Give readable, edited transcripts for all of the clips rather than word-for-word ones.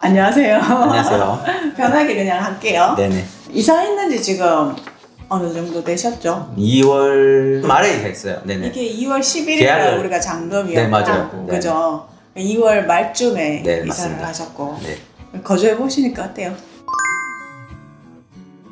안녕하세요. 안녕하세요. 편하게 그냥 할게요. 네네. 이사했는지 지금 어느 정도 되셨죠? 2월 말에 이사했어요. 네네. 이게 2월 10일이라 계약을... 우리가 잔금이었고, 네, 맞아요. 그죠? 2월 말쯤에 네, 이사를 맞습니다. 하셨고, 네. 거주해 보시니까 어때요?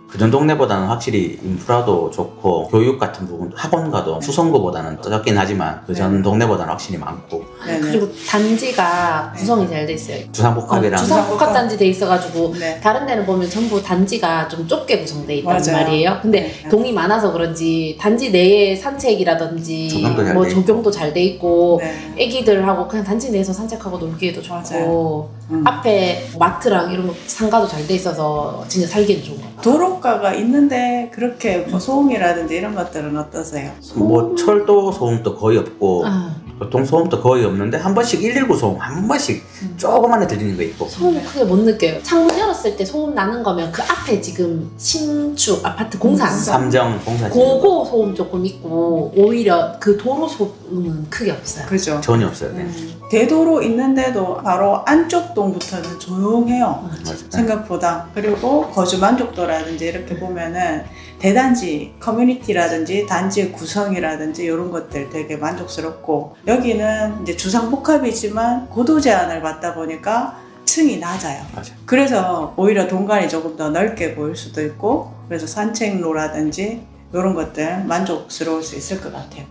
그전 동네보다는 확실히 인프라도 좋고 교육 같은 부분도 학원가도 수성구보다는 적긴 하지만 그전 동네보다는 확실히 많고. 네네. 그리고 단지가 구성이 잘 돼 있어요. 주상복합이랑 주상복합 단지 돼 있어가지고 네. 다른 데는 보면 전부 단지가 좀 좁게 구성돼 있단 맞아요. 말이에요. 근데 네. 동이 많아서 그런지 단지 내에 산책이라든지 조경도 잘 뭐 돼 조경도 잘 돼 있고 네. 애기들하고 그냥 단지 내에서 산책하고 놀기에도 좋고 맞아요. 앞에 마트랑 이런 거 상가도 잘 돼 있어서 진짜 살기는 좋은 것 같아요. 도로가가 있는데 그렇게 뭐 소음이라든지 이런 것들은 어떠세요? 뭐 철도 소음도 거의 없고 아, 교통 소음도 거의 없는데 한 번씩 119 소음 한 번씩 조그만해 들리는 거 있고. 소음 크게 못 느껴요. 창문 열었을 때 소음 나는 거면 그 앞에 지금 신축 아파트 공사 삼정 공사 고거 소음 조금 있고 오히려 그 도로 소음은 크게 없어요. 그죠? 전혀 없어요. 네. 대도로 있는데도 바로 안쪽 동부터는 조용해요. 맞아요. 생각보다. 그리고 거주 만족도라든지 이렇게 보면은 대단지 커뮤니티라든지 단지의 구성이라든지 이런 것들 되게 만족스럽고, 여기는 이제 주상복합이지만 고도 제한을 받다 보니까 층이 낮아요. 맞아요. 그래서 오히려 동간이 조금 더 넓게 보일 수도 있고, 그래서 산책로라든지 이런 것들 만족스러울 수 있을 것 같아요.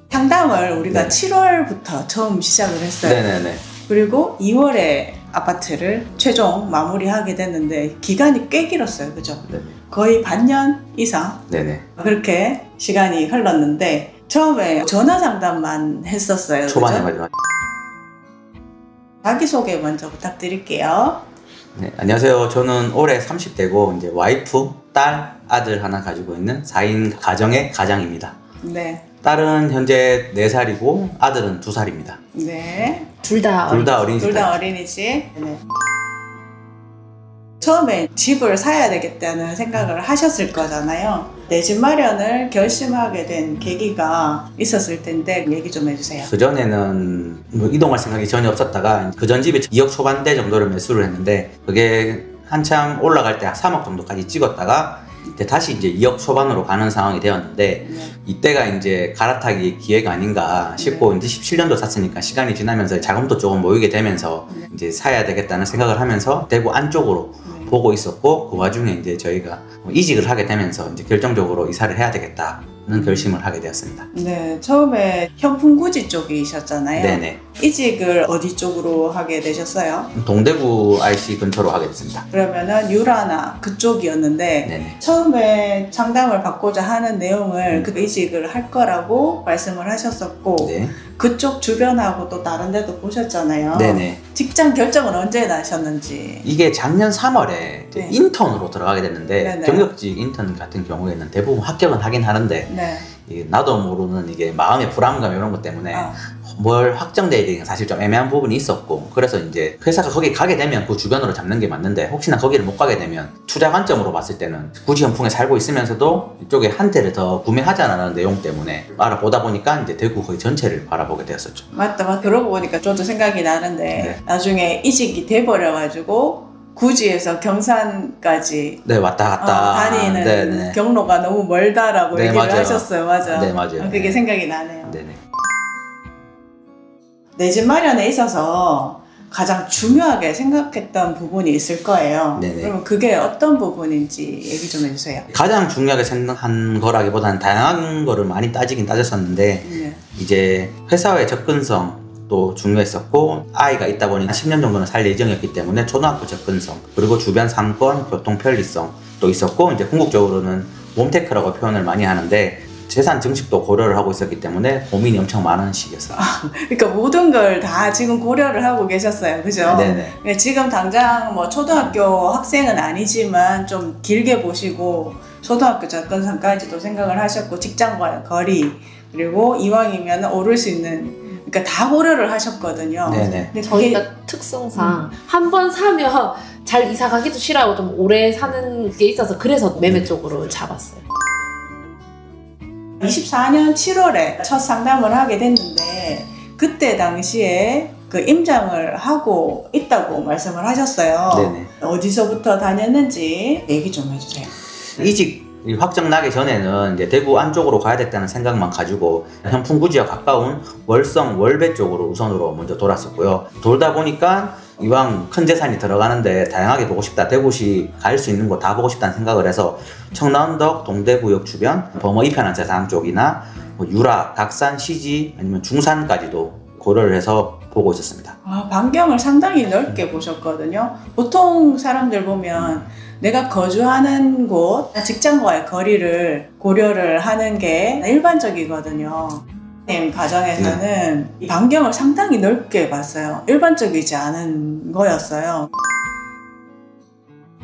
상담을 우리가 네. 7월부터 처음 시작을 했어요. 네네네. 그리고 2월에 아파트를 최종 마무리하게 됐는데 기간이 꽤 길었어요. 그죠? 네네. 거의 반년 이상 네네. 그렇게 시간이 흘렀는데 처음에 전화 상담만 했었어요. 초반에 그죠? 마지막. 자기소개 먼저 부탁드릴게요. 네, 안녕하세요. 저는 올해 30대고 이제 와이프, 딸, 아들 하나 가지고 있는 4인 가정의 가장입니다. 네. 딸은 현재 4살이고 아들은 2살입니다. 네. 둘 다 어린이집. 둘 다 어린이집. 네. 처음에 집을 사야 되겠다는 생각을 하셨을 거잖아요. 내 집 마련을 결심하게 된 계기가 있었을 텐데 얘기 좀 해주세요. 그전에는 뭐 이동할 생각이 전혀 없었다가 그전 집이 2억 초반대 정도를 매수를 했는데 그게 한참 올라갈 때 3억 정도까지 찍었다가 다시 이제 2억 초반으로 가는 상황이 되었는데 네. 이때가 이제 갈아타기 기회가 아닌가 싶고 이제 17년도 샀으니까 시간이 지나면서 자금도 조금 모이게 되면서 이제 사야 되겠다는 생각을 하면서 대구 안쪽으로 보고 있었고, 그 와중에 이제 저희가 이직을 하게 되면서 이제 결정적으로 이사를 해야 되겠다는 결심을 하게 되었습니다. 네, 처음에 현풍구지 쪽이셨잖아요. 네네. 이직을 어디 쪽으로 하게 되셨어요? 동대구 IC 근처로 하게 됐습니다. 그러면은 유라나 그쪽이었는데 네네. 처음에 상담을 받고자 하는 내용을 그 이직을 할 거라고 말씀을 하셨었고, 네. 그쪽 주변하고 또 다른 데도 보셨잖아요. 네네. 직장 결정은 언제 나셨는지. 이게 작년 3월에 네. 인턴으로 들어가게 됐는데 네네. 경력직 인턴 같은 경우에는 대부분 합격은 하긴 하는데 네. 나도 모르는 이게 마음의 불안감 이런 것 때문에 뭘 확정돼야 되는 사실 좀 애매한 부분이 있었고, 그래서 이제 회사가 거기 가게 되면 그 주변으로 잡는 게 맞는데 혹시나 거기를 못 가게 되면 투자 관점으로 봤을 때는 굳이 현풍에 살고 있으면서도 이쪽에 한 대를 더 구매하자는 내용 때문에 알아보다 보니까 이제 대구 거의 전체를 바라보게 되었었죠. 맞다. 그러고 보니까 저도 생각이 나는데 네. 나중에 이직이 돼버려가지고 구지에서 경산까지 네, 왔다 갔다 다니는 네네. 경로가 너무 멀다라고 네, 얘기를 맞아요. 하셨어요. 맞아. 네, 맞아요. 그게 네. 생각이 나네요. 네네. 내 집 마련에 있어서 가장 중요하게 생각했던 부분이 있을 거예요. 네네. 그러면 그게 어떤 부분인지 얘기 좀 해주세요. 가장 중요하게 생각한 거라기보다는 다양한 거를 많이 따지긴 따졌었는데 네. 이제 회사의 접근성도 중요했었고, 아이가 있다 보니 10년 정도는 살 예정이었기 때문에 초등학교 접근성, 그리고 주변 상권, 교통 편리성도 있었고, 이제 궁극적으로는 몸테크라고 표현을 많이 하는데 재산 증식도 고려를 하고 있었기 때문에 고민이 엄청 많은 시기였어요. 그러니까 모든 걸 다 지금 고려를 하고 계셨어요. 그죠? 네네. 지금 당장 뭐 초등학교 학생은 아니지만 좀 길게 보시고 초등학교 접근성까지도 생각을 하셨고, 직장과의 거리, 그리고 이왕이면 오를 수 있는, 그러니까 다 고려를 하셨거든요. 네네. 근데 저희가 특성상 한 번 사면 잘 이사 가기도 싫어하고 좀 오래 사는 게 있어서 그래서 매매 쪽으로 잡았어요. 24년 7월에 첫 상담을 하게 됐는데 그때 당시에 그 임장을 하고 있다고 말씀을 하셨어요. 네네. 어디서부터 다녔는지 얘기 좀 해주세요. 이직이 확정 나기 전에는 이제 대구 안쪽으로 가야 됐다는 생각만 가지고 현풍구지와 가까운 월성, 월배 쪽으로 우선으로 먼저 돌았었고요. 돌다 보니까 이왕 큰 재산이 들어가는데 다양하게 보고 싶다. 대구시 갈 수 있는 곳 다 보고 싶다는 생각을 해서 청라언덕, 동대구역 주변, 범어 이편한 재산 쪽이나 뭐 유라, 닭산, 시지 아니면 중산까지도 고려를 해서 보고 있었습니다. 반경을 상당히 넓게 보셨거든요. 보통 사람들 보면 내가 거주하는 곳, 직장과의 거리를 고려를 하는 게 일반적이거든요. 선생님 가정에서는 이 반경을 상당히 넓게 봤어요. 일반적이지 않은 거였어요.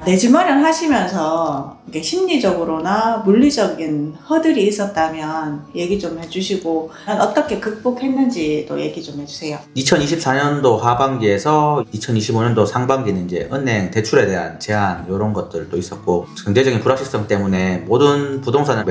내 집 마련하시면서 심리적으로나 물리적인 허들이 있었다면 얘기 좀 해주시고 어떻게 극복했는지도 얘기 좀 해주세요. 2024년도 하반기에서 2025년도 상반기는 이제 은행 대출에 대한 제한 이런 것들도 있었고 경제적인 불확실성 때문에 모든 부동산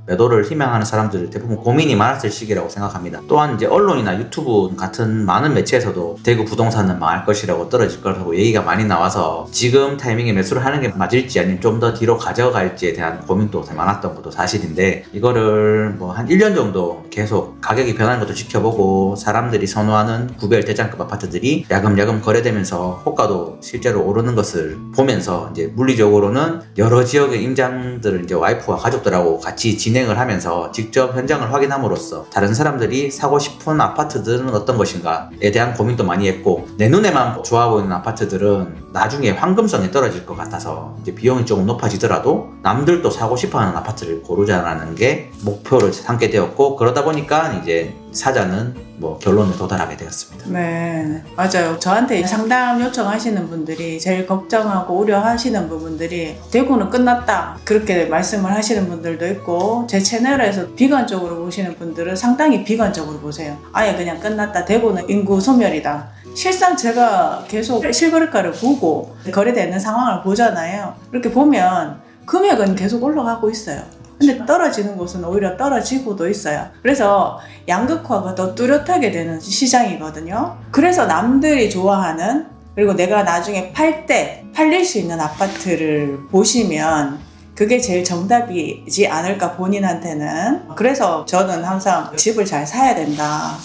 매도를 희망하는 사람들 대부분 고민이 많았을 시기라고 생각합니다. 또한 이제 언론이나 유튜브 같은 많은 매체에서도 대구 부동산은 망할 것이라고 떨어질 거라고 얘기가 많이 나와서 지금 타이밍에 매수를 하는 게 맞을지 아니면 좀 더 뒤로 가져갈지에 대한 고민도 많았던 것도 사실인데 이거를 뭐 한 1년 정도 계속 가격이 변하는 것도 지켜보고 사람들이 선호하는 구별 대장급 아파트들이 야금야금 거래되면서 호가도 실제로 오르는 것을 보면서 이제 물리적으로는 여러 지역의 임장들을 이제 와이프와 가족들하고 같이 진행을 하면서 직접 현장을 확인함으로써 다른 사람들이 사고 싶은 아파트들은 어떤 것인가에 대한 고민도 많이 했고 내 눈에만 좋아 보이는 아파트들은 나중에 황금성이 떨어질 것 같아서 이제 비용이 조금 높아지더라도 남들도 사고 싶어하는 아파트를 고르자라는 게 목표를 삼게 되었고 그러다 보니까 이제 사자는 뭐 결론에 도달하게 되었습니다. 네, 맞아요. 저한테 상담 요청하시는 분들이 제일 걱정하고 우려하시는 부분들이 대구는 끝났다 그렇게 말씀을 하시는 분들도 있고 제 채널에서 비관적으로 보시는 분들은 상당히 비관적으로 보세요. 아예 그냥 끝났다. 대구는 인구 소멸이다. 실상 제가 계속 실거래가를 보고 거래되는 상황을 보잖아요. 이렇게 보면 금액은 계속 올라가고 있어요. 근데 떨어지는 곳은 오히려 떨어지고도 있어요. 그래서 양극화가 더 뚜렷하게 되는 시장이거든요. 그래서 남들이 좋아하는 그리고 내가 나중에 팔 때 팔릴 수 있는 아파트를 보시면 그게 제일 정답이지 않을까 본인한테는. 그래서 저는 항상 집을 잘 사야 된다.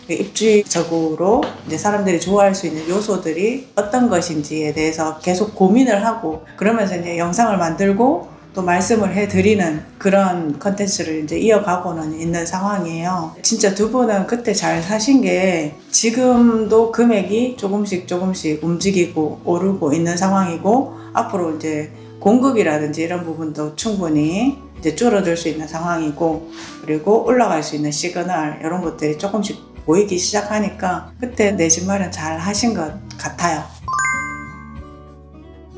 입주적으로 이제 사람들이 좋아할 수 있는 요소들이 어떤 것인지에 대해서 계속 고민을 하고 그러면서 이제 영상을 만들고 또 말씀을 해드리는 그런 컨텐츠를 이제 이어가고는 있는 상황이에요. 진짜 두 분은 그때 잘 사신 게 지금도 금액이 조금씩 움직이고 오르고 있는 상황이고 앞으로 이제 공급이라든지 이런 부분도 충분히 이제 줄어들 수 있는 상황이고 그리고 올라갈 수 있는 시그널 이런 것들이 조금씩 보이기 시작하니까 그때 내 집 마련 잘 하신 것 같아요.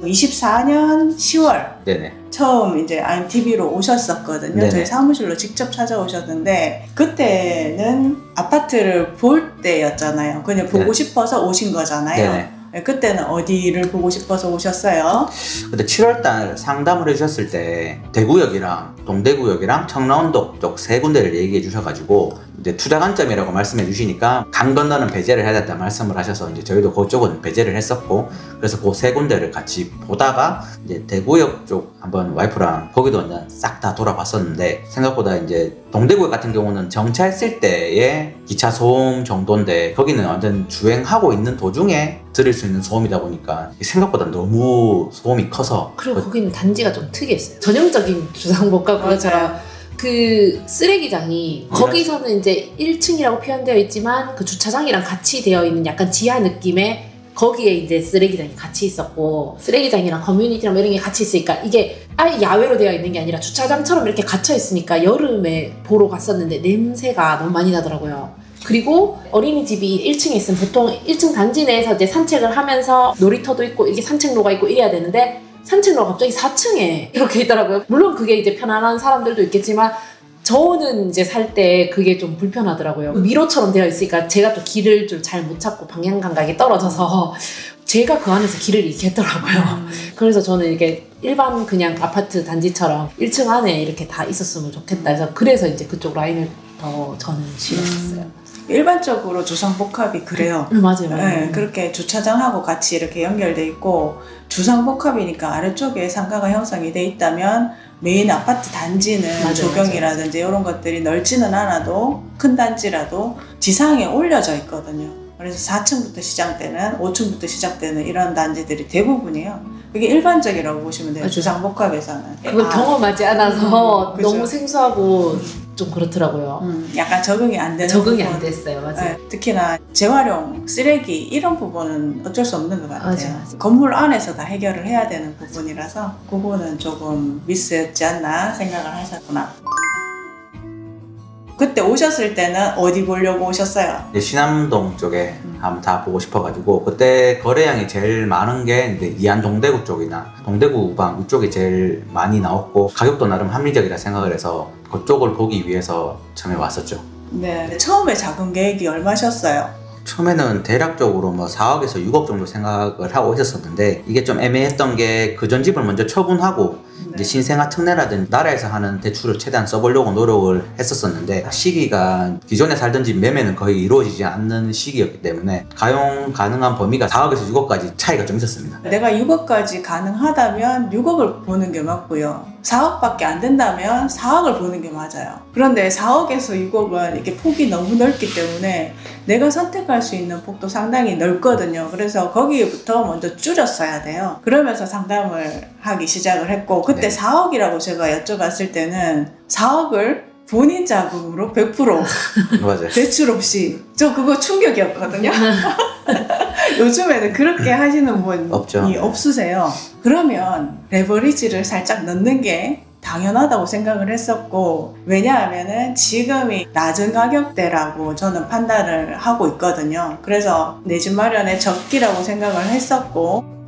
24년 10월 네네. 처음 이제 IMTV로 오셨었거든요. 네네. 저희 사무실로 직접 찾아오셨는데 그때는 아파트를 볼 때였잖아요. 그냥 보고 네네. 싶어서 오신 거잖아요. 네네. 그때는 어디를 보고 싶어서 오셨어요? 근데 7월달 상담을 해주셨을 때 대구역이랑 동대구역이랑 청라언덕 쪽 세 군데를 얘기해 주셔가지고 이제 투자 관점이라고 말씀해 주시니까 강 건너는 배제를 해야 된다 말씀을 하셔서 이제 저희도 그쪽은 배제를 했었고 그래서 그 세 군데를 같이 보다가 이제 대구역 쪽 한번 와이프랑 거기도 이제 싹 다 돌아봤었는데 생각보다 이제 동대구역 같은 경우는 정차했을 때의 기차 소음 정도인데 거기는 완전 주행하고 있는 도중에 들을 수 있는 소음이다 보니까 생각보다 너무 소음이 커서 그리고 거기는 단지가 좀 특이했어요. 전형적인 주상복합구역처럼 그 쓰레기장이 거기서는 이제 1층이라고 표현되어 있지만 그 주차장이랑 같이 되어 있는 약간 지하 느낌의 거기에 이제 쓰레기장이 같이 있었고 쓰레기장이랑 커뮤니티랑 이런 게 같이 있으니까 이게 아예 야외로 되어 있는 게 아니라 주차장처럼 이렇게 갇혀 있으니까 여름에 보러 갔었는데 냄새가 너무 많이 나더라고요. 그리고 어린이집이 1층에 있으면 보통 1층 단지 내에서 이제 산책을 하면서 놀이터도 있고 이게 산책로가 있고 이래야 되는데 산책로가 갑자기 4층에 이렇게 있더라고요. 물론 그게 이제 편안한 사람들도 있겠지만 저는 이제 살 때 그게 좀 불편하더라고요. 미로처럼 되어 있으니까 제가 또 길을 좀 잘 못 찾고 방향 감각이 떨어져서 제가 그 안에서 길을 잃겠더라고요. 그래서 저는 이게 일반 그냥 아파트 단지처럼 1층 안에 이렇게 다 있었으면 좋겠다 해서 그래서 이제 그쪽 라인을 더 저는 싫었어요. 일반적으로 주상복합이 그래요. 맞아요. 네, 그렇게 주차장하고 같이 이렇게 연결돼 있고 주상복합이니까 아래쪽에 상가가 형성이 돼 있다면 메인 아파트 단지는 맞아요, 조경이라든지 이런 것들이 넓지는 않아도 큰 단지라도 지상에 올려져 있거든요. 그래서 4층부터 시작되는 5층부터 시작되는 이런 단지들이 대부분이에요. 그게 일반적이라고 보시면 돼요. 맞아요. 주상복합에서는. 그걸 경험하지 않아서 그죠. 너무 생소하고 좀 그렇더라고요. 약간 적응이 안 되는 적응이 부분. 안 됐어요. 맞아요. 네, 특히나 재활용, 쓰레기 이런 부분은 어쩔 수 없는 것 같아요. 맞아. 건물 안에서 다 해결을 해야 되는 부분이라서 그거는 조금 미스였지 않나 생각을 하셨구나. 그때 오셨을 때는 어디 보려고 오셨어요? 이제 신암동 쪽에 한번 다 보고 싶어가지고 그때 거래량이 제일 많은 게 이제 이안 동대구 쪽이나 동대구 우방 이쪽이 제일 많이 나왔고 가격도 나름 합리적이라 생각을 해서 그쪽을 보기 위해서 처음에 왔었죠. 네. 처음에 자금 계획이 얼마셨어요? 처음에는 대략적으로 뭐 4억에서 6억 정도 생각을 하고 있었었는데 이게 좀 애매했던 게 그 전 집을 먼저 처분하고 이제 신생아 특례라든지 나라에서 하는 대출을 최대한 써보려고 노력을 했었었는데 시기가 기존에 살던 집 매매는 거의 이루어지지 않는 시기였기 때문에 가용 가능한 범위가 4억에서 6억까지 차이가 좀 있었습니다. 내가 6억까지 가능하다면 6억을 보는 게 맞고요. 4억밖에 안 된다면 4억을 보는 게 맞아요. 그런데 4억에서 6억은 이렇게 폭이 너무 넓기 때문에 내가 선택할 수 있는 폭도 상당히 넓거든요. 그래서 거기부터 먼저 줄였어야 돼요. 그러면서 상담을 하기 시작을 했고 그때 네. 4억이라고 제가 여쭤봤을 때는 4억을 본인 자금으로 100% 맞아요. 대출 없이 저 그거 충격이었거든요. 요즘에는 그렇게 하시는 분이 없죠. 없으세요. 그러면 레버리지를 살짝 넣는 게 당연하다고 생각을 했었고 왜냐하면은 지금이 낮은 가격대라고 저는 판단을 하고 있거든요. 그래서 내 집 마련에 적기라고 생각을 했었고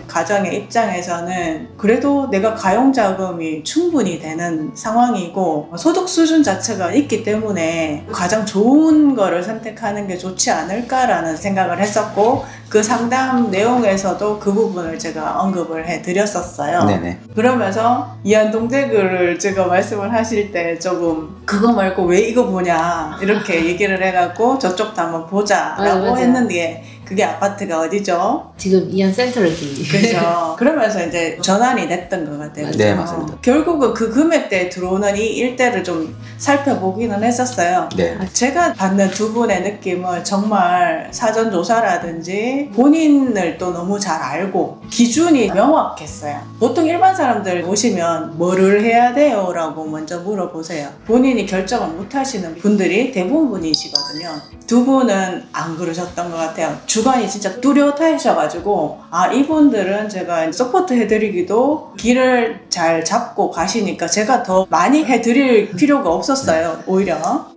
가정의 입장에서는 그래도 내가 가용자금이 충분히 되는 상황이고 소득 수준 자체가 있기 때문에 가장 좋은 거를 선택하는 게 좋지 않을까라는 생각을 했었고 그 상담 내용에서도 그 부분을 제가 언급을 해드렸었어요. 네네. 그러면서 이안동대구를 제가 말씀을 하실 때 조금 그거 말고 왜 이거 보냐 이렇게 얘기를 해갖고 저쪽도 한번 보자라고 맞아요. 했는데 그게 아파트가 어디죠? 지금 이안 센트럴D. 그죠. 그러면서 이제 전환이 됐던 것 같아요. 네, 맞습니다. 결국은 그 금액대에 들어오는 이 일대를 좀 살펴보기는 했었어요. 네. 제가 받는 두 분의 느낌은 정말 사전조사라든지 본인을 또 너무 잘 알고 기준이 명확했어요. 보통 일반 사람들 오시면 뭐를 해야 돼요? 라고 먼저 물어보세요. 본인이 결정을 못 하시는 분들이 대부분이시거든요. 두 분은 안 그러셨던 것 같아요. 주관이 진짜 뚜렷하셔가지고 이분들은 제가 서포트 해드리기도 길을 잘 잡고 가시니까 제가 더 많이 해드릴 필요가 없었어요. 오히려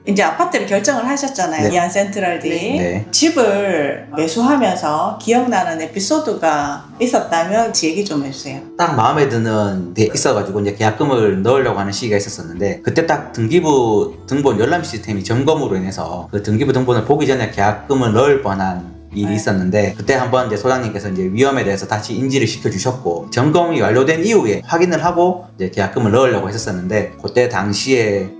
이제 아파트를 결정을 하셨잖아요. 네. 이안 센트럴D. 네. 집을 매수하면서 기억나는 에피소드가 있었다면 얘기 좀 해주세요. 딱 마음에 드는 게 있어가지고 이제 계약금을 넣으려고 하는 시기가 있었었는데 그때 딱 등기부 등본 열람 시스템이 점검으로 인해서 그 등기부 등본을 보기 전에 계약금을 넣을 뻔한 일이 네. 있었는데 그때 한번 이제 소장님께서 이제 위험에 대해서 다시 인지를 시켜주셨고 점검이 완료된 이후에 확인을 하고 이제 계약금을 넣으려고 했었었는데 그때 당시에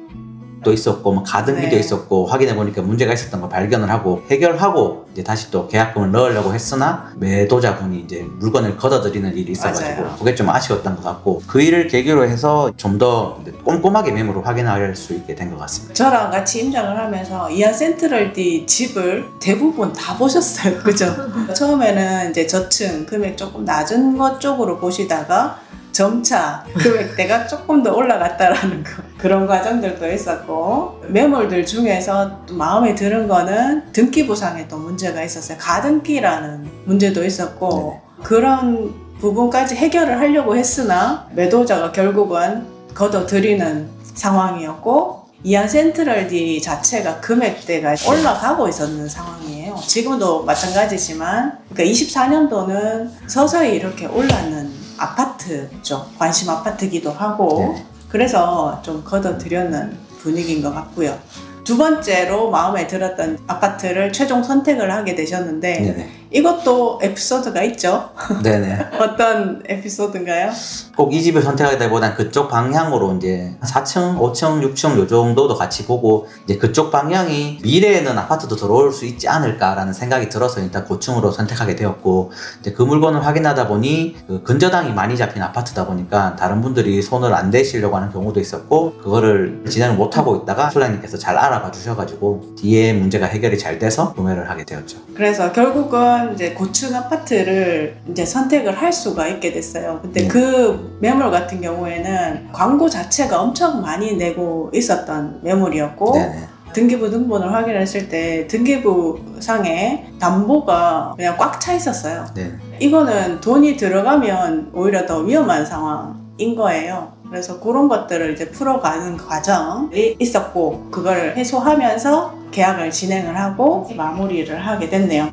또 있었고 뭐 가등기도 네. 있었고 확인해 보니까 문제가 있었던 걸 발견을 하고 해결하고 이제 다시 또 계약금을 넣으려고 했으나 매도자분이 이제 물건을 걷어들이는 일이 있어가지고 맞아요. 그게 좀 아쉬웠던 것 같고 그 일을 계기로 해서 좀 더 꼼꼼하게 매물을 확인할 수 있게 된 것 같습니다. 저랑 같이 임장을 하면서 이안 센트럴D 집을 대부분 다 보셨어요. 그죠? 처음에는 이제 저층 금액 조금 낮은 것 쪽으로 보시다가 점차 금액대가 조금 더 올라갔다라는 거 그런 과정들도 있었고 매물들 중에서 또 마음에 드는 거는 등기부상에 또 문제가 있었어요. 가등기라는 문제도 있었고 그런 부분까지 해결을 하려고 했으나 매도자가 결국은 걷어들이는 상황이었고 이안 센트럴D 자체가 금액대가 올라가고 있었는 상황이에요. 지금도 마찬가지지만 그러니까 24년도는 서서히 이렇게 올랐는 아파트죠. 관심 아파트기도 하고 네. 그래서 좀 걷어들였는 분위기인 것 같고요. 두 번째로 마음에 들었던 아파트를 최종 선택을 하게 되셨는데 네네. 이것도 에피소드가 있죠? 네네. 어떤 에피소드인가요? 꼭 이 집을 선택하기보다는 그쪽 방향으로 이제 4층, 5층, 6층 요 정도도 같이 보고 이제 그쪽 방향이 미래에는 아파트도 들어올 수 있지 않을까라는 생각이 들어서 일단 고층으로 선택하게 되었고 이제 그 물건을 확인하다 보니 그 근저당이 많이 잡힌 아파트다 보니까 다른 분들이 손을 안 대시려고 하는 경우도 있었고 그거를 진행을 못하고 있다가 소장님께서 잘 알아봐 주셔가지고 뒤에 문제가 해결이 잘 돼서 구매를 하게 되었죠. 그래서 결국은 이제 고층 아파트를 이제 선택을 할 수가 있게 됐어요. 근데 네. 그 매물 같은 경우에는 광고 자체가 엄청 많이 내고 있었던 매물이었고 네네. 등기부 등본을 확인했을 때 등기부 상에 담보가 그냥 꽉 차 있었어요. 네. 이거는 돈이 들어가면 오히려 더 위험한 상황인 거예요. 그래서 그런 것들을 이제 풀어가는 과정이 있었고 그걸 해소하면서 계약을 진행을 하고 마무리를 하게 됐네요.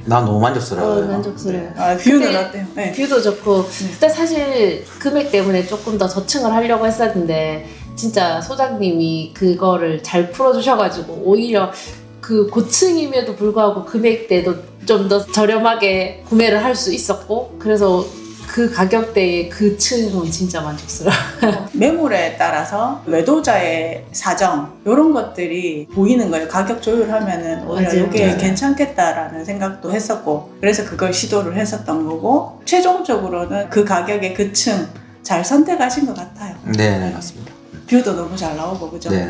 난 너무 만족스러워요. 만족스러워요. 아, 뷰는 근데 어때요? 네. 뷰도 좋고 근데 사실 금액 때문에 조금 더 저층을 하려고 했었는데 진짜 소장님이 그거를 잘 풀어주셔가지고 오히려 그 고층임에도 불구하고 금액대도 좀 더 저렴하게 구매를 할 수 있었고 그래서 그 가격대의 그 층은 진짜 만족스러워요. 매물에 따라서 매도자의 사정 이런 것들이 보이는 거예요. 가격 조율하면은 오히려 맞아요. 이게 네. 괜찮겠다라는 생각도 했었고 그래서 그걸 시도를 했었던 거고 최종적으로는 그 가격의 그 층 잘 선택하신 것 같아요. 네, 맞습니다. 뷰도 너무 잘 나오고 그죠? 네.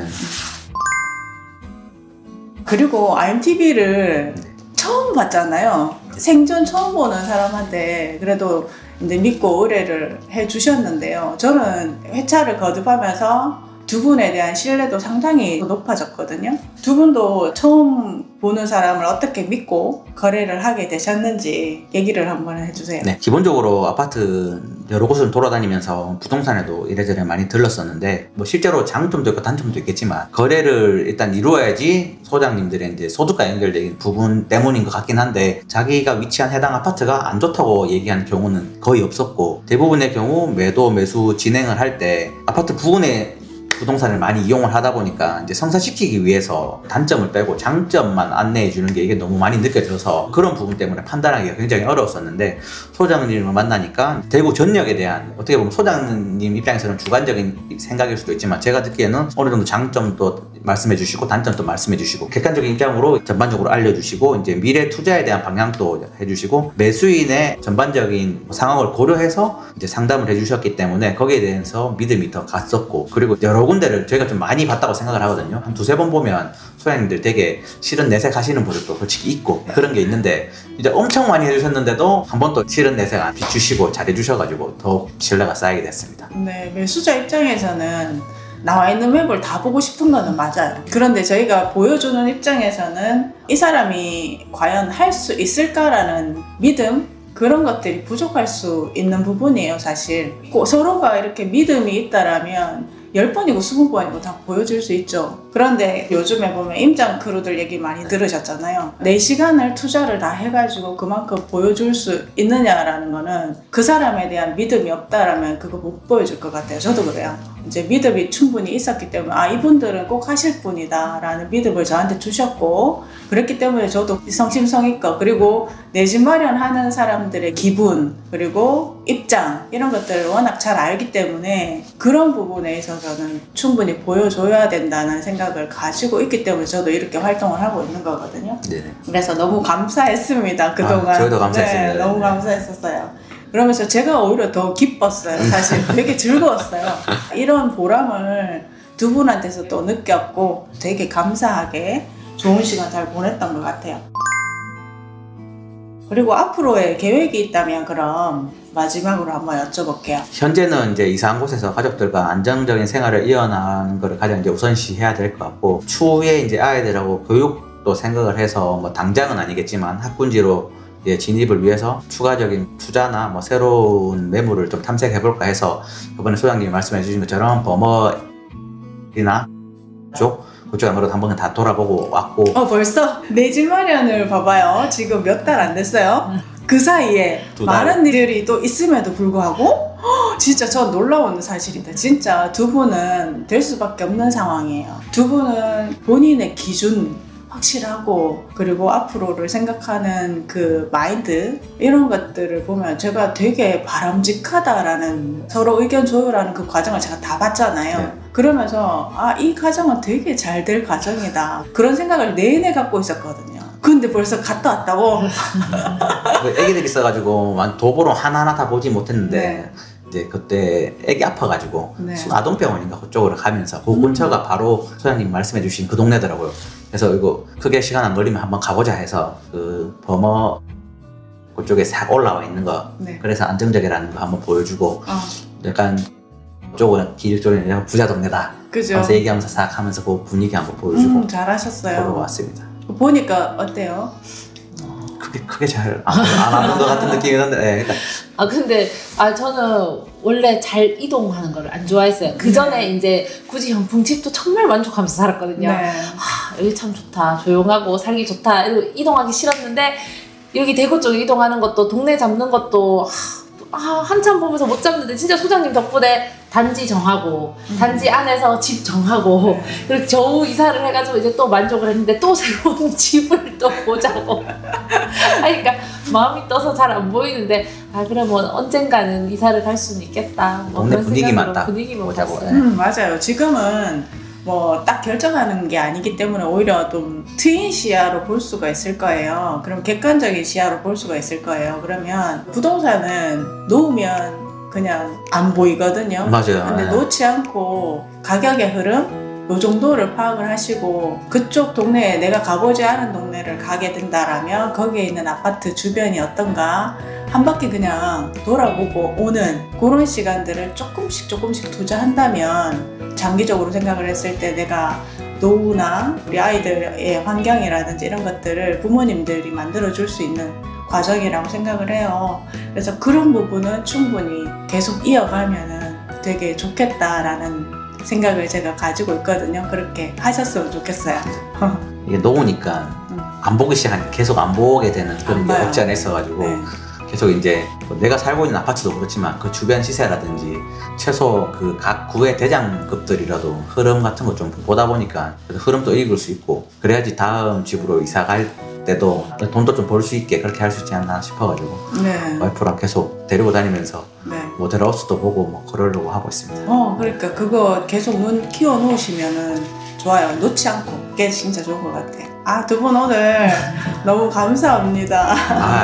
그리고 IMTV를 처음 봤잖아요. 생전 처음 보는 사람한테 그래도 이제 믿고 의뢰를 해 주셨는데요. 저는 회차를 거듭하면서 두 분에 대한 신뢰도 상당히 높아졌거든요. 두 분도 처음 보는 사람을 어떻게 믿고 거래를 하게 되셨는지 얘기를 한번 해주세요. 네, 기본적으로 아파트 여러 곳을 돌아다니면서 부동산에도 이래저래 많이 들렀었는데 뭐 실제로 장점도 있고 단점도 있겠지만 거래를 일단 이루어야지 소장님들의 이제 소득과 연결된 부분 때문인 것 같긴 한데 자기가 위치한 해당 아파트가 안 좋다고 얘기하는 경우는 거의 없었고 대부분의 경우 매도 매수 진행을 할 때 아파트 부근에 부동산을 많이 이용을 하다 보니까 이제 성사시키기 위해서 단점을 빼고 장점만 안내해 주는 게 이게 너무 많이 느껴져서 그런 부분 때문에 판단하기가 굉장히 어려웠었는데 소장님을 만나니까 대구 전역에 대한 어떻게 보면 소장님 입장에서는 주관적인 생각일 수도 있지만 제가 듣기에는 어느 정도 장점도 말씀해 주시고 단점도 말씀해 주시고 객관적인 입장으로 전반적으로 알려주시고 이제 미래 투자에 대한 방향도 해주시고 매수인의 전반적인 상황을 고려해서 이제 상담을 해주셨기 때문에 거기에 대해서 믿음이 더 갔었고 그리고 여러 군데를 저희가 좀 많이 봤다고 생각을 하거든요. 한 두세 번 보면 소장님들 되게 실은 내색 하시는 분들도 솔직히 있고 그런 게 있는데 이제 엄청 많이 해주셨는데도 한 번 또 실은 내색 안 비추시고 잘해주셔가지고 더욱 신뢰가 쌓이게 됐습니다. 네, 매수자 입장에서는 나와 있는 맵을 다 보고 싶은 거는 맞아요. 그런데 저희가 보여주는 입장에서는 이 사람이 과연 할 수 있을까라는 믿음? 그런 것들이 부족할 수 있는 부분이에요, 사실. 서로가 이렇게 믿음이 있다라면 10번이고 20번이고 다 보여줄 수 있죠. 그런데 요즘에 보면 임장 크루들 얘기 많이 들으셨잖아요. 4시간을 투자를 다 해가지고 그만큼 보여줄 수 있느냐라는 거는 그 사람에 대한 믿음이 없다라면 그거 못 보여줄 것 같아요. 저도 그래요. 이제 믿음이 충분히 있었기 때문에 아 이분들은 꼭 하실 분이다 라는 믿음을 저한테 주셨고 그랬기 때문에 저도 성심성의껏 그리고 내 집 마련하는 사람들의 기분 그리고 입장 이런 것들을 워낙 잘 알기 때문에 그런 부분에 있어서는 충분히 보여줘야 된다는 생각을 가지고 있기 때문에 저도 이렇게 활동을 하고 있는 거거든요. 네. 그래서 너무 감사했습니다. 그동안. 저희도 감사했습니다. 네, 너무 감사했었어요. 그러면서 제가 오히려 더 기뻤어요. 사실 되게 즐거웠어요. 이런 보람을 두 분한테서 또 느꼈고 되게 감사하게 좋은 시간 잘 보냈던 것 같아요. 그리고 앞으로의 계획이 있다면 그럼 마지막으로 한번 여쭤볼게요. 현재는 이제 이사한 곳에서 가족들과 안정적인 생활을 이어나가는 것을 가장 이제 우선시해야 될 것 같고 추후에 이제 아이들하고 교육도 생각을 해서 뭐 당장은 아니겠지만 학군지로 이제 진입을 위해서 추가적인 투자나 뭐 새로운 매물을 좀 탐색해볼까 해서 이번에 소장님이 말씀해 주신 것처럼 버머리나 그쪽에 아무래도 한번 다 돌아보고 왔고 벌써 내 집 마련을 봐봐요. 지금 몇 달 안 됐어요. 그 사이에 두 달. 많은 일들이 또 있음에도 불구하고 진짜 저 놀라운 사실이다. 진짜 두 분은 될 수밖에 없는 상황이에요. 두 분은 본인의 기준 확실하고 그리고 앞으로를 생각하는 그 마인드 이런 것들을 보면 제가 되게 바람직하다라는 서로 의견 조율하는 그 과정을 제가 다 봤잖아요. 네. 그러면서 이 과정은 되게 잘 될 과정이다 그런 생각을 내내 갖고 있었거든요. 근데 벌써 갔다 왔다고. 애기들 있어가지고 도보로 하나하나 다 보지 못했는데 네. 이제 그때 애기 아파가지고 네. 아동병원인가 그쪽으로 가면서 그 근처가 바로 소장님 말씀해주신 그 동네더라고요. 그래서 이거 크게 시간 안 걸리면 한번 가보자 해서 그 범어 그쪽에 싹 올라와 있는 거 네. 그래서 안정적이라는 거 한번 보여주고 약간 그쪽은 길 쪽에는 부자 동네다. 그죠. 그래서 얘기하면서 싹 하면서 그 분위기 한번 보여주고 잘하셨어요. 보러 왔습니다. 보니까 어때요? 크게 잘 안 하는 것 같은 느낌이 드는데 네, 근데 저는 원래 잘 이동하는 걸 안 좋아했어요. 그 전에 이제 굳이 병풍집도 정말 만족하면서 살았거든요. 네. 여기 참 좋다, 조용하고 살기 좋다. 이동하기 싫었는데 여기 대구 쪽에 이동하는 것도 동네 잡는 것도 한참 보면서 못 잡는데 진짜 소장님 덕분에 단지 정하고 단지 안에서 집 정하고 그리고 겨우 이사를 해가지고 이제 또 만족을 했는데 또 새로운 집을 또 보자고 그러니까 마음이 떠서 잘 안 보이는데 그래 뭐 언젠가는 이사를 갈 수는 있겠다. 뭐 동네 그런 분위기만 생각으로 딱 분위기만 보자고. 봤어요. 맞아요. 지금은 뭐 딱 결정하는 게 아니기 때문에 오히려 좀 트인 시야로 볼 수가 있을 거예요. 그럼 객관적인 시야로 볼 수가 있을 거예요. 그러면 부동산은 놓으면 그냥 안 보이거든요. 맞아요. 근데 놓지 않고 가격의 흐름 요 정도를 파악을 하시고 그쪽 동네에 내가 가보지 않은 동네를 가게 된다라면 거기에 있는 아파트 주변이 어떤가 한 바퀴 그냥 돌아보고 오는 그런 시간들을 조금씩 투자한다면 장기적으로 생각을 했을 때 내가 노후나 우리 아이들의 환경이라든지 이런 것들을 부모님들이 만들어줄 수 있는 과정이라고 생각을 해요. 그래서 그런 부분은 충분히 계속 이어가면은 되게 좋겠다라는 생각을 제가 가지고 있거든요. 그렇게 하셨으면 좋겠어요. 이게 놓으니까 안 보기 시작하니까 계속 안 보게 되는 그런 게 없지 않아 있어가지고 네. 계속 이제 내가 살고 있는 아파트도 그렇지만 그 주변 시세라든지 최소 그 각 구의 대장급들이라도 흐름 같은 거 좀 보다 보니까 흐름도 읽을 수 있고 그래야지 다음 집으로 이사 갈 때도 돈도 좀 벌 수 있게 그렇게 할 수 있지 않나 싶어가지고 네. 와이프랑 계속 데리고 다니면서 네. 모델하우스도 보고 뭐 그러려고 하고 있습니다. 그러니까 그거 계속 눈 키워 놓으시면은 좋아요. 놓지 않고 그게 진짜 좋은 것 같아요. 두 분 오늘 너무 감사합니다.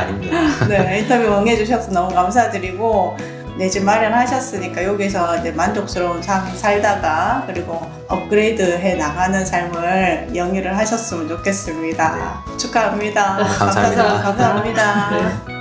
아닙니다. 네, 인터뷰 응해주셔서 너무 감사드리고 내 집 마련하셨으니까 여기서 이제 만족스러운 삶 살다가 그리고 업그레이드 해 나가는 삶을 영위를 하셨으면 좋겠습니다. 축하합니다. 감사합니다. 감사합니다. 네.